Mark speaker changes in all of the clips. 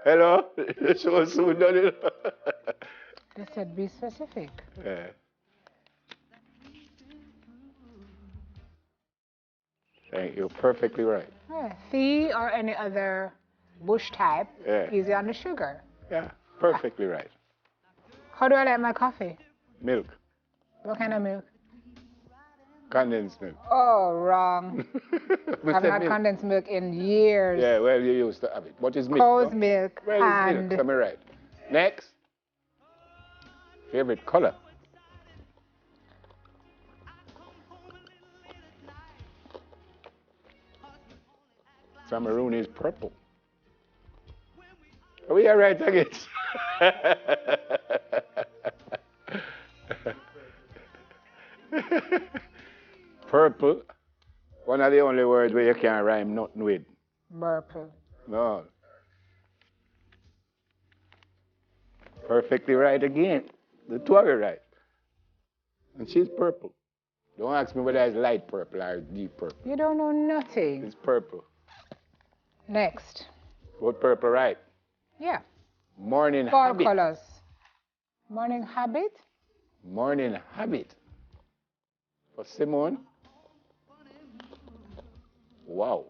Speaker 1: Hello? So soon, don't it?
Speaker 2: They said be specific.
Speaker 1: Yeah. Thank you. Perfectly right.
Speaker 2: Yeah. Tea or any other bush type,
Speaker 1: Yeah.
Speaker 2: easy on the sugar.
Speaker 1: Yeah. Perfectly right.
Speaker 2: How do I like my coffee?
Speaker 1: Milk.
Speaker 2: What kind of milk?
Speaker 1: Condensed milk.
Speaker 2: Oh, wrong.
Speaker 1: We
Speaker 2: I've
Speaker 1: said
Speaker 2: had
Speaker 1: milk.
Speaker 2: condensed milk in years.
Speaker 1: Yeah, well, you used to have it. What is milk?
Speaker 2: Cow's
Speaker 1: No?
Speaker 2: milk
Speaker 1: Well, it's milk.
Speaker 2: and
Speaker 1: So me right. Next. Favorite color? So maroon is purple. Are we all right again? Purple. One of the only words where you can't rhyme nothing with.
Speaker 2: purple.
Speaker 1: No. Perfectly right again. The two are right. And she's purple. Don't ask me whether it's light purple or deep purple.
Speaker 2: You don't know nothing.
Speaker 1: It's purple.
Speaker 2: Next.
Speaker 1: What purple right?
Speaker 2: Yeah.
Speaker 1: Morning
Speaker 2: Fall
Speaker 1: habit.
Speaker 2: colors. Morning habit.
Speaker 1: Morning habit. For Simone. Wow.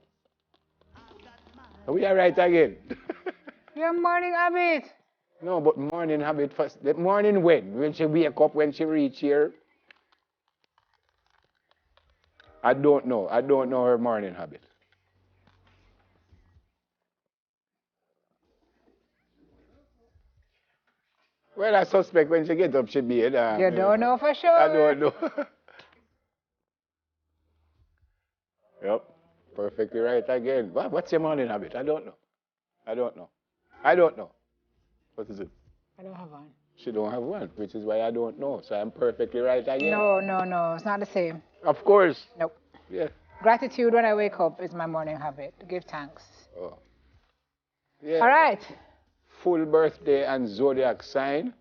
Speaker 1: Are we all right again?
Speaker 2: Your morning habit.
Speaker 1: No, but morning habit first. The morning when? When she wake up, when she reach here? I don't know. I don't know her morning habit. Well, I suspect when she get up, she be it.
Speaker 2: You don't know for sure.
Speaker 1: I don't know. Yep. Perfectly right again. What's your morning habit? I don't know. I don't know. I don't know. What is it?
Speaker 2: I don't have one.
Speaker 1: She don't have one, which is why I don't know. So I'm perfectly right again.
Speaker 2: No. It's not the same.
Speaker 1: Of course.
Speaker 2: Nope.
Speaker 1: Yeah.
Speaker 2: Gratitude when I wake up is my morning habit. Give thanks.
Speaker 1: Oh. Yeah.
Speaker 2: All right.
Speaker 1: Full birthday and zodiac sign.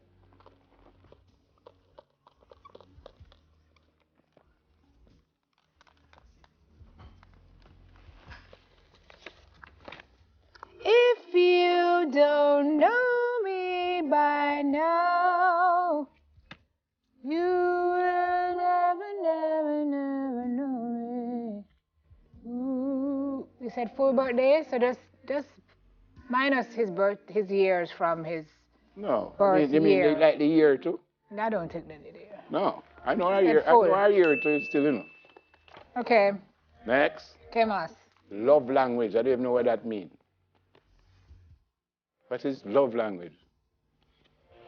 Speaker 2: If you don't know me by now, you will never know me. Ooh. You said full birthday, so just minus his years from his
Speaker 1: No.
Speaker 2: birth
Speaker 1: You mean
Speaker 2: year.
Speaker 1: like the year too?
Speaker 2: I don't take that idea.
Speaker 1: No. I know our
Speaker 2: Said
Speaker 1: year. I
Speaker 2: full.
Speaker 1: know our year too still, you know.
Speaker 2: Okay.
Speaker 1: Next.
Speaker 2: ¿Qué más?
Speaker 1: Love language. I don't even know what that means. What is love language?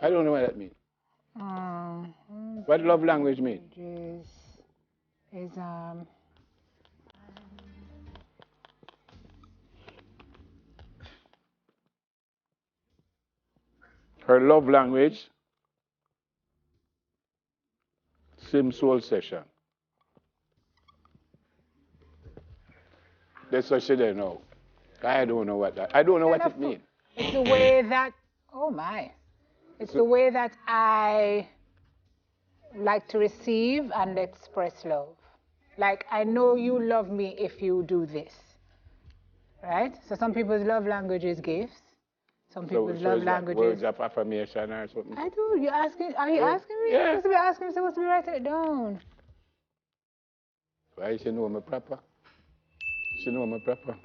Speaker 1: I don't know what that means.
Speaker 2: Um,
Speaker 1: What love language mean?
Speaker 2: Is
Speaker 1: Her love language, Sim Soul Session. That's what she didn't know. I don't know what that. I don't know what it means.
Speaker 2: it's the way that oh my. It's the way that I like to receive and express love. Like I know you love me if you do this. Right? So some people's love language is gifts. Some people's
Speaker 1: So
Speaker 2: love
Speaker 1: is that
Speaker 2: language
Speaker 1: words
Speaker 2: is
Speaker 1: of affirmation or something?
Speaker 2: I do. You asking are you
Speaker 1: Yeah.
Speaker 2: asking me?
Speaker 1: Yeah.
Speaker 2: You're supposed to be asking me, supposed to be writing it down.
Speaker 1: Why she know me proper? She know me proper.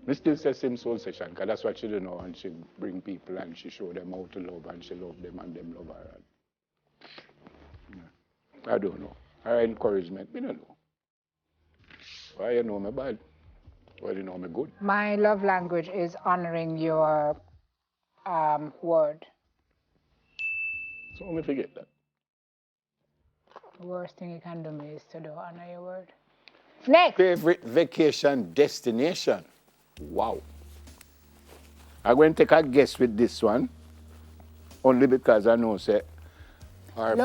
Speaker 1: We still say Sim Soul Session because that's what she do know, and she bring people and she show them how to love and she love them and them love her. I don't know. Her encouragement, me don't know. Why you know me bad? Why you know me good?
Speaker 2: My love language is honoring your word.
Speaker 1: So me forget that.
Speaker 2: The worst thing you can do me is to do honor your word. Next.
Speaker 1: Favorite vacation destination? Wow. I'm going to take a guess with this one, only because I know say our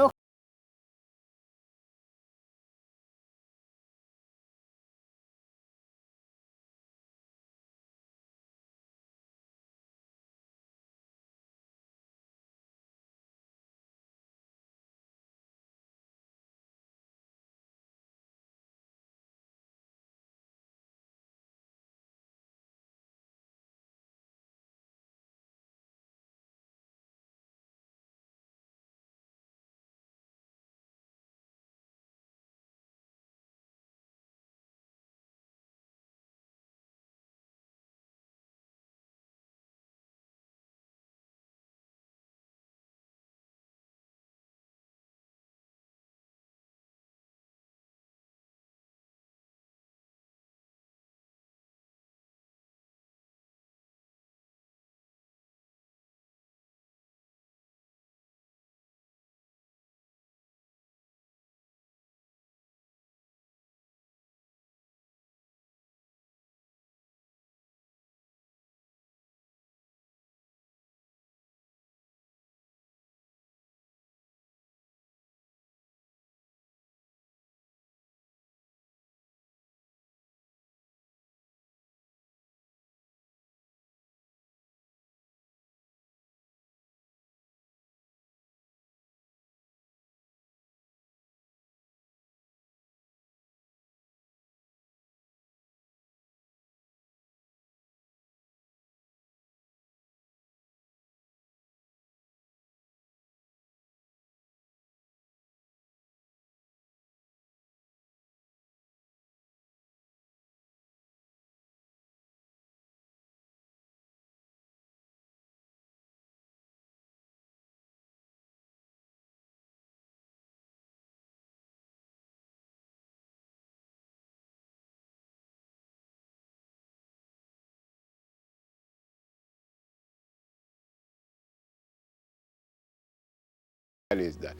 Speaker 1: is that?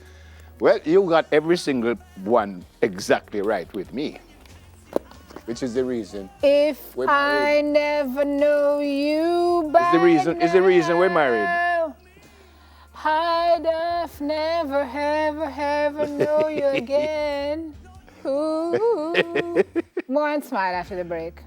Speaker 1: Well, you got every single one exactly right with me, which is the reason.
Speaker 2: If
Speaker 1: We're
Speaker 2: I
Speaker 1: married.
Speaker 2: never know you by
Speaker 1: Is the reason we're married.
Speaker 2: now, I'd have never, ever, ever know you again. Ooh. More and smile after the break.